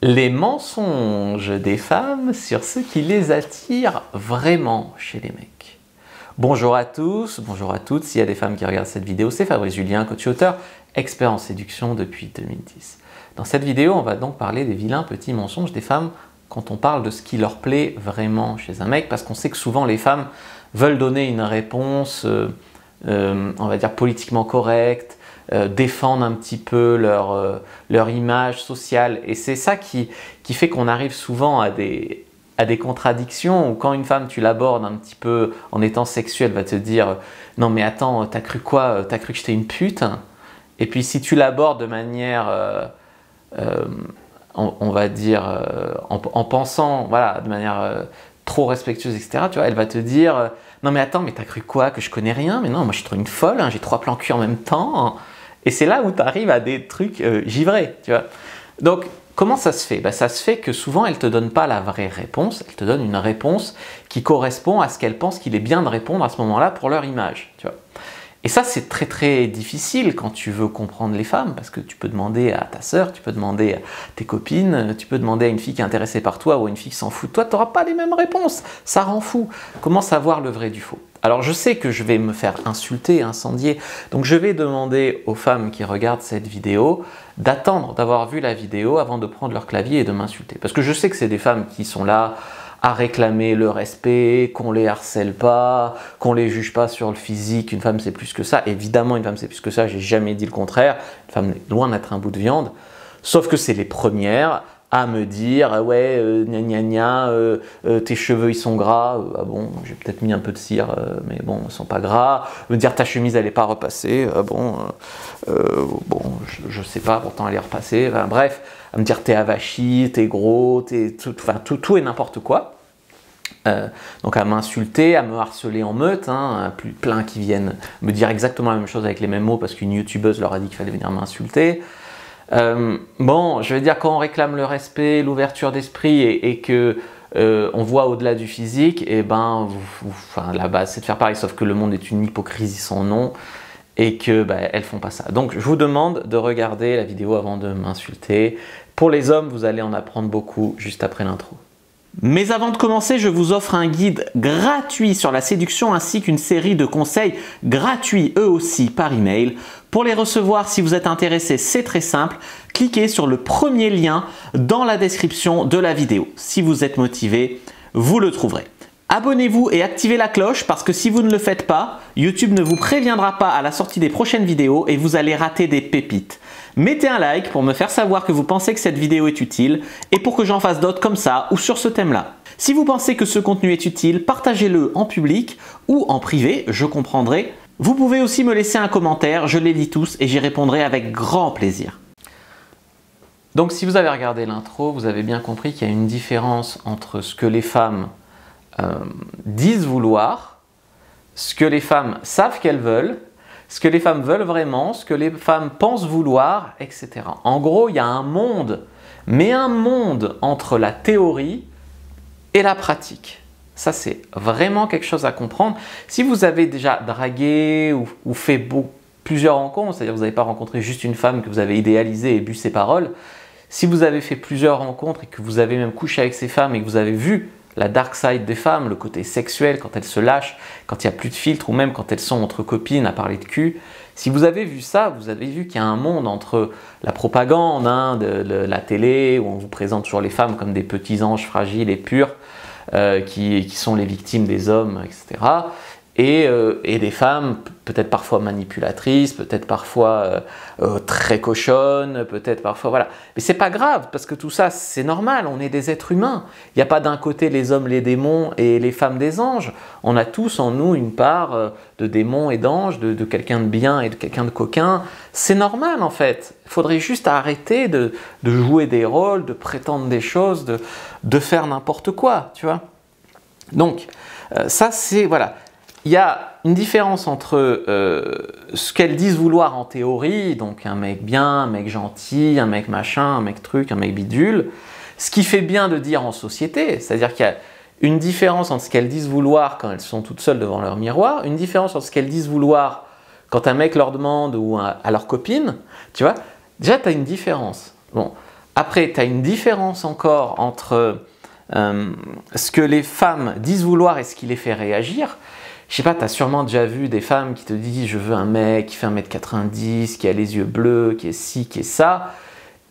Les mensonges des femmes sur ce qui les attire vraiment chez les mecs. Bonjour à tous, bonjour à toutes. S'il y a des femmes qui regardent cette vidéo, c'est Fabrice Julien, coach et auteur, expert en séduction depuis 2010. Dans cette vidéo, on va donc parler des vilains petits mensonges des femmes quand on parle de ce qui leur plaît vraiment chez un mec, parce qu'on sait que souvent les femmes veulent donner une réponse, on va dire politiquement correcte, défendre un petit peu leur image sociale, et c'est ça qui fait qu'on arrive souvent à des contradictions où quand une femme tu l'abordes un petit peu en étant sexuelle, va te dire non mais attends, t'as cru quoi, t'as cru que j'étais une pute? Et puis si tu l'abordes de manière on va dire en pensant, voilà, de manière trop respectueuse, etc., tu vois, elle va te dire non mais attends, mais t'as cru quoi, que je connais rien? Mais non, moi je suis trop une folle, hein, j'ai 3 plans cul en même temps. Et c'est là où tu arrives à des trucs givrés, tu vois. Donc, comment ça se fait? Ça se fait que souvent, elle ne te donne pas la vraie réponse, elle te donne une réponse qui correspond à ce qu'elle pense qu'il est bien de répondre à ce moment-là pour leur image, tu vois. Et ça, c'est très très difficile quand tu veux comprendre les femmes, parce que tu peux demander à ta sœur, tu peux demander à tes copines, tu peux demander à une fille qui est intéressée par toi ou à une fille qui s'en fout de toi, tu n'auras pas les mêmes réponses, ça rend fou. Comment savoir le vrai du faux? Alors je sais que je vais me faire insulter, incendier, donc je vais demander aux femmes qui regardent cette vidéo d'attendre d'avoir vu la vidéo avant de prendre leur clavier et de m'insulter. Parce que je sais que c'est des femmes qui sont là à réclamer le respect, qu'on les harcèle pas, qu'on les juge pas sur le physique. Une femme c'est plus que ça, évidemment une femme c'est plus que ça, j'ai jamais dit le contraire, une femme est loin d'être un bout de viande, sauf que c'est les premières à me dire ouais gna gna gna, tes cheveux ils sont gras, ah bon, j'ai peut-être mis un peu de cire, mais bon ils sont pas gras, me dire ta chemise elle est pas repassée, bon je sais pas, pourtant elle est repassée, enfin, bref, à me dire t'es avachi, t'es gros, tout et n'importe quoi. Donc à m'insulter, à me harceler en meute, hein, plein qui viennent me dire exactement la même chose avec les mêmes mots parce qu'une youtubeuse leur a dit qu'il fallait venir m'insulter. Bon, je veux dire, quand on réclame le respect, l'ouverture d'esprit et que on voit au-delà du physique, et ben, enfin, la base c'est de faire pareil, sauf que le monde est une hypocrisie sans nom et que elles font pas ça. Donc je vous demande de regarder la vidéo avant de m'insulter. Pour les hommes, vous allez en apprendre beaucoup juste après l'intro. Mais avant de commencer, je vous offre un guide gratuit sur la séduction ainsi qu'une série de conseils gratuits eux aussi par email. Pour les recevoir, si vous êtes intéressé, c'est très simple. Cliquez sur le premier lien dans la description de la vidéo. Si vous êtes motivé, vous le trouverez. Abonnez-vous et activez la cloche parce que si vous ne le faites pas, YouTube ne vous préviendra pas à la sortie des prochaines vidéos et vous allez rater des pépites. Mettez un like pour me faire savoir que vous pensez que cette vidéo est utile et pour que j'en fasse d'autres comme ça ou sur ce thème-là. Si vous pensez que ce contenu est utile, partagez-le en public ou en privé, je comprendrai. Vous pouvez aussi me laisser un commentaire, je les lis tous et j'y répondrai avec grand plaisir. Donc si vous avez regardé l'intro, vous avez bien compris qu'il y a une différence entre ce que les femmes disent vouloir, ce que les femmes savent qu'elles veulent, ce que les femmes veulent vraiment, ce que les femmes pensent vouloir, etc. En gros, il y a un monde, mais un monde entre la théorie et la pratique. Ça, c'est vraiment quelque chose à comprendre. Si vous avez déjà dragué ou fait plusieurs rencontres, c'est-à-dire que vous n'avez pas rencontré juste une femme que vous avez idéalisée et bu ses paroles, si vous avez fait plusieurs rencontres et que vous avez même couché avec ces femmes et que vous avez vu la dark side des femmes, le côté sexuel, quand elles se lâchent, quand il n'y a plus de filtre ou même quand elles sont entre copines à parler de cul. Si vous avez vu ça, vous avez vu qu'il y a un monde entre la propagande de la télé, où on vous présente toujours les femmes comme des petits anges fragiles et purs, qui sont les victimes des hommes, etc. Et des femmes peut-être parfois manipulatrices, peut-être parfois très cochonnes, peut-être parfois voilà. Mais c'est pas grave parce que tout ça c'est normal, on est des êtres humains. Il n'y a pas d'un côté les hommes les démons et les femmes des anges. On a tous en nous une part de démons et d'anges, de quelqu'un de bien et de quelqu'un de coquin. C'est normal en fait. Il faudrait juste arrêter de jouer des rôles, de prétendre des choses, de faire n'importe quoi, tu vois. Donc ça c'est voilà. Il y a une différence entre ce qu'elles disent vouloir en théorie, donc un mec bien, un mec gentil, un mec machin, un mec truc, un mec bidule, ce qui fait bien de dire en société, c'est-à-dire qu'il y a une différence entre ce qu'elles disent vouloir quand elles sont toutes seules devant leur miroir, une différence entre ce qu'elles disent vouloir quand un mec leur demande ou à leur copine, tu vois, déjà tu as une différence. Bon, après, tu as une différence encore entre ce que les femmes disent vouloir et ce qui les fait réagir. Je sais pas, tu as sûrement déjà vu des femmes qui te disent je veux un mec qui fait 1m90, qui a les yeux bleus, qui est ci, qui est ça.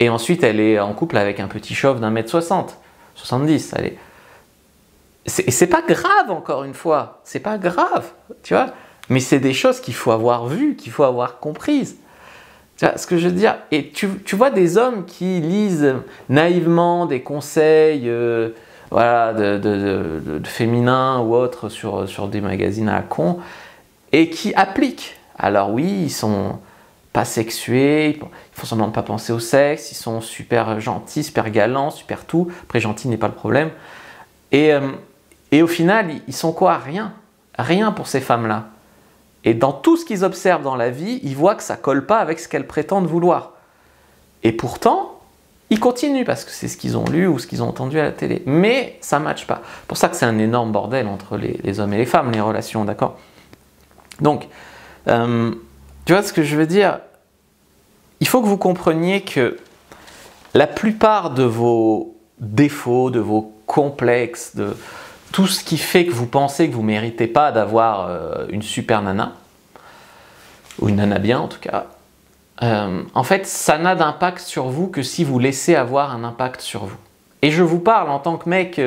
Et ensuite, elle est en couple avec un petit chauve d'1m60, 70, allez. Et c'est pas grave, encore une fois. C'est pas grave, tu vois. Mais c'est des choses qu'il faut avoir vues, qu'il faut avoir comprises. Tu vois ce que je veux dire? Et tu vois des hommes qui lisent naïvement des conseils voilà, de féminins ou autres sur des magazines à la con et qui appliquent. Alors oui, ils sont pas sexués, ils font semblant de pas penser au sexe, ils sont super gentils, super galants, super tout. Après, gentil n'est pas le problème. Et au final, ils sont quoi? Rien. Rien pour ces femmes-là. Et dans tout ce qu'ils observent dans la vie, ils voient que ça ne colle pas avec ce qu'elles prétendent vouloir. Et pourtant, ils continuent parce que c'est ce qu'ils ont lu ou ce qu'ils ont entendu à la télé. Mais ça ne matche pas. C'est pour ça que c'est un énorme bordel entre les hommes et les femmes, les relations, d'accord? Donc, tu vois ce que je veux dire? Il faut que vous compreniez que la plupart de vos défauts, de vos complexes, de tout ce qui fait que vous pensez que vous ne méritez pas d'avoir une super nana, ou une nana bien en tout cas, en fait, ça n'a d'impact sur vous que si vous laissez avoir un impact sur vous. Et je vous parle en tant que mec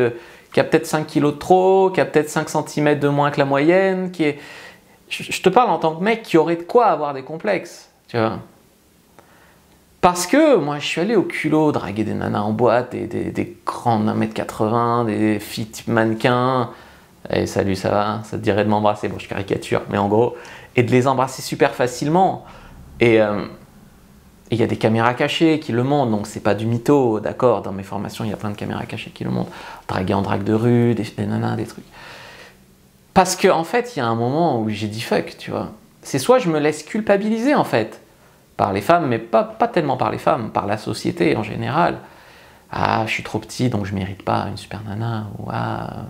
qui a peut-être 5 kilos de trop, qui a peut-être 5 cm de moins que la moyenne, je te parle en tant que mec qui aurait de quoi avoir des complexes, tu vois. Parce que moi, je suis allé au culot draguer des nanas en boîte, des grands d'1m80, des fit mannequins. Et salut, ça va? Ça te dirait de m'embrasser? Bon, je caricature, mais en gros, et de les embrasser super facilement. Et il y a des caméras cachées qui le montrent, donc c'est pas du mytho, d'accord? Dans mes formations, il y a plein de caméras cachées qui le montrent. Draguer en drague de rue, des nanas, des trucs. Parce qu'en fait, il y a un moment où j'ai dit fuck, tu vois. C'est soit je me laisse culpabiliser, en fait, par les femmes, mais pas tellement par les femmes, par la société en général. Ah, je suis trop petit, donc je mérite pas une super nana. Ou ah,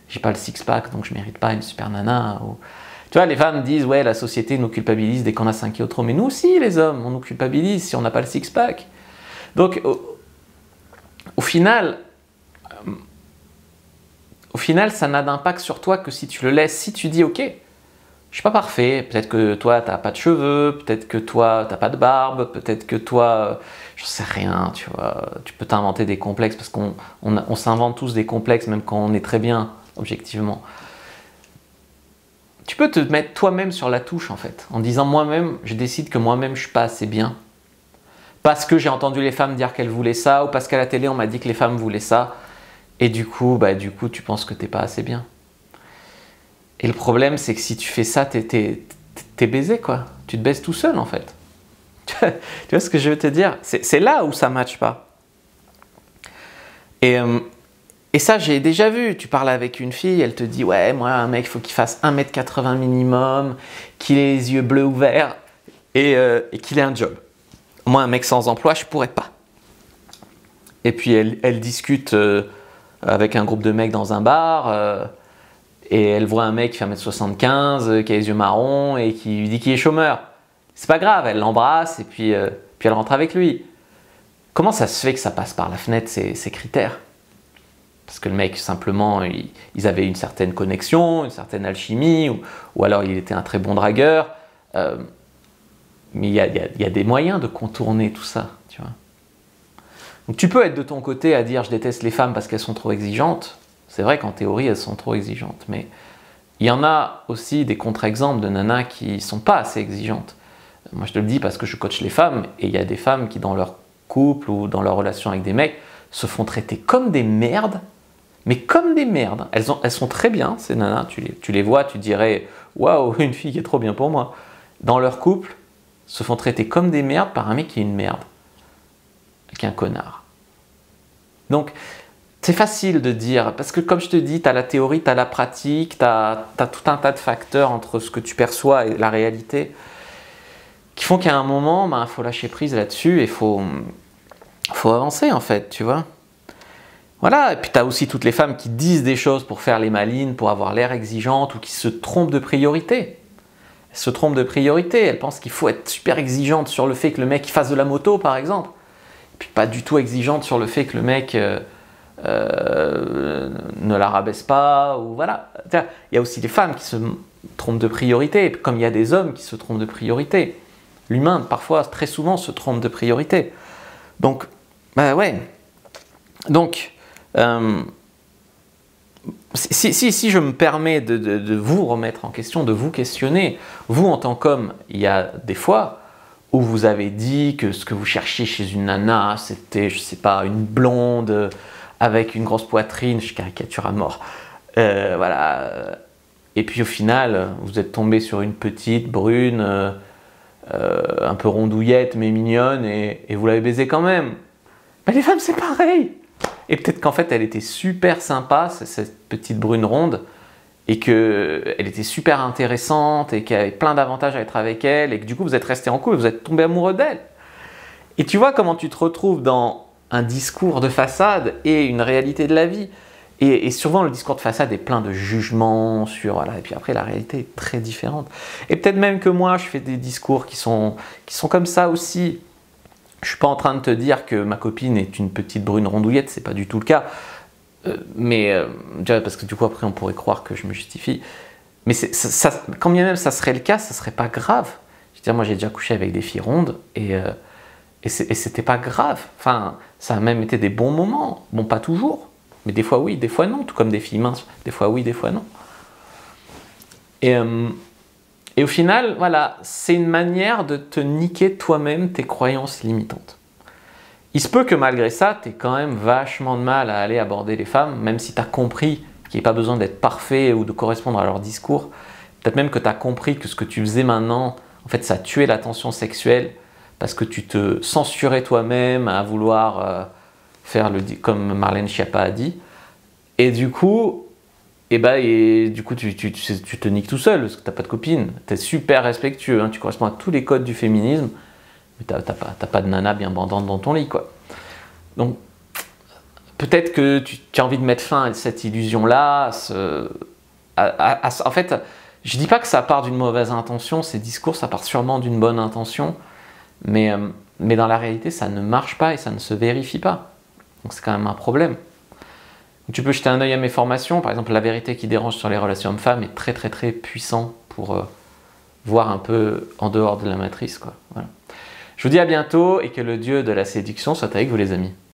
j'ai pas le six-pack, donc je mérite pas une super nana. Ou... Tu vois, les femmes disent, ouais, la société nous culpabilise dès qu'on a 5 kilos trop. Mais nous aussi, les hommes, on nous culpabilise si on n'a pas le six-pack. Donc, au final, ça n'a d'impact sur toi que si tu le laisses. Si tu dis, ok, je suis pas parfait, peut-être que toi t'as pas de cheveux, peut-être que toi t'as pas de barbe, peut-être que toi, j'en sais rien, tu vois, tu peux t'inventer des complexes parce qu'on s'invente tous des complexes même quand on est très bien, objectivement. Tu peux te mettre toi-même sur la touche en fait, en disant moi-même, je décide que moi-même je suis pas assez bien. Parce que j'ai entendu les femmes dire qu'elles voulaient ça, ou parce qu'à la télé on m'a dit que les femmes voulaient ça, et du coup tu penses que t'es pas assez bien. Et le problème, c'est que si tu fais ça, t'es baisé, quoi. Tu te baises tout seul, en fait. Tu vois ce que je veux te dire? C'est là où ça ne matche pas. Et ça, j'ai déjà vu. Tu parles avec une fille, elle te dit « Ouais, moi, un mec, il faut qu'il fasse 1m80 minimum, qu'il ait les yeux bleus ouverts et qu'il ait un job. Moi, un mec sans emploi, je ne pourrais pas. » Et puis, elle discute avec un groupe de mecs dans un bar... et elle voit un mec qui fait 1m75, qui a les yeux marrons et qui lui dit qu'il est chômeur. C'est pas grave, elle l'embrasse et puis elle rentre avec lui. Comment ça se fait que ça passe par la fenêtre, ces critères? Parce que le mec, simplement, ils avaient une certaine connexion, une certaine alchimie, ou alors il était un très bon dragueur. Mais il y a des moyens de contourner tout ça, tu vois. Donc tu peux être de ton côté à dire « je déteste les femmes parce qu'elles sont trop exigeantes ». C'est vrai qu'en théorie, elles sont trop exigeantes, mais il y en a aussi des contre-exemples de nanas qui ne sont pas assez exigeantes. Moi, je te le dis parce que je coach les femmes, et il y a des femmes qui, dans leur couple ou dans leur relation avec des mecs, se font traiter comme des merdes, mais comme des merdes. Elles sont très bien, ces nanas, tu les vois, tu dirais « waouh, une fille qui est trop bien pour moi ». Dans leur couple, se font traiter comme des merdes par un mec qui est une merde, qui est un connard. Donc, c'est facile de dire, parce que comme je te dis, tu as la théorie, tu as la pratique, tu as tout un tas de facteurs entre ce que tu perçois et la réalité qui font qu'à un moment, il faut lâcher prise là-dessus et il faut avancer en fait, tu vois. Voilà, et puis tu as aussi toutes les femmes qui disent des choses pour faire les malines, pour avoir l'air exigeantes ou qui se trompent de priorité. Elles se trompent de priorité, elles pensent qu'il faut être super exigeante sur le fait que le mec fasse de la moto par exemple. puis pas du tout exigeante sur le fait que le mec ne la rabaisse pas, ou voilà. Il y a aussi des femmes qui se trompent de priorité, comme il y a des hommes qui se trompent de priorité. L'humain, parfois, très souvent, se trompe de priorité. Donc, bah ouais. Donc, si je me permets de vous remettre en question, de vous questionner, vous en tant qu'homme, il y a des fois où vous avez dit que ce que vous cherchiez chez une nana, c'était, je sais pas, une blonde avec une grosse poitrine, je caricature à mort, voilà. Et puis au final, vous êtes tombé sur une petite brune, un peu rondouillette mais mignonne, et vous l'avez baisée quand même. Mais les femmes, c'est pareil. Et peut-être qu'en fait, elle était super sympa, cette petite brune ronde, et qu'elle était super intéressante, et qu'il y avait plein d'avantages à être avec elle, et que du coup, vous êtes resté en couple, vous êtes tombé amoureux d'elle. Et tu vois comment tu te retrouves dans un discours de façade et une réalité de la vie. Et souvent, le discours de façade est plein de jugements sur... Voilà, et puis après, la réalité est très différente. Et peut-être même que moi, je fais des discours qui sont comme ça aussi. Je ne suis pas en train de te dire que ma copine est une petite brune rondouillette, c'est pas du tout le cas. Parce que du coup, après, on pourrait croire que je me justifie. Mais quand bien même ça serait le cas, ça serait pas grave. Je veux dire, moi, j'ai déjà couché avec des filles rondes et c'était pas grave. Enfin, ça a même été des bons moments. Bon, pas toujours, mais des fois oui, des fois non. Tout comme des filles minces, des fois oui, des fois non. Et au final, voilà, c'est une manière de te niquer toi-même tes croyances limitantes. Il se peut que malgré ça, tu aies quand même vachement de mal à aller aborder les femmes, même si tu as compris qu'il n'y a pas besoin d'être parfait ou de correspondre à leur discours. Peut-être même que tu as compris que ce que tu faisais maintenant, en fait, ça tuait la tension sexuelle parce que tu te censurais toi-même à vouloir faire comme Marlène Schiappa a dit. Et du coup, tu te niques tout seul parce que tu n'as pas de copine. Tu es super respectueux, hein, tu corresponds à tous les codes du féminisme, mais tu n'as pas de nana bien bandante dans ton lit, quoi. Donc, peut-être que tu as envie de mettre fin à cette illusion-là. En fait, je ne dis pas que ça part d'une mauvaise intention, ces discours, ça part sûrement d'une bonne intention, mais dans la réalité, ça ne marche pas et ça ne se vérifie pas. Donc c'est quand même un problème. Tu peux jeter un œil à mes formations, par exemple La vérité qui dérange sur les relations hommes-femmes est très très très puissant pour voir un peu en dehors de la matrice, quoi. Voilà. Je vous dis à bientôt et que le dieu de la séduction soit avec vous les amis.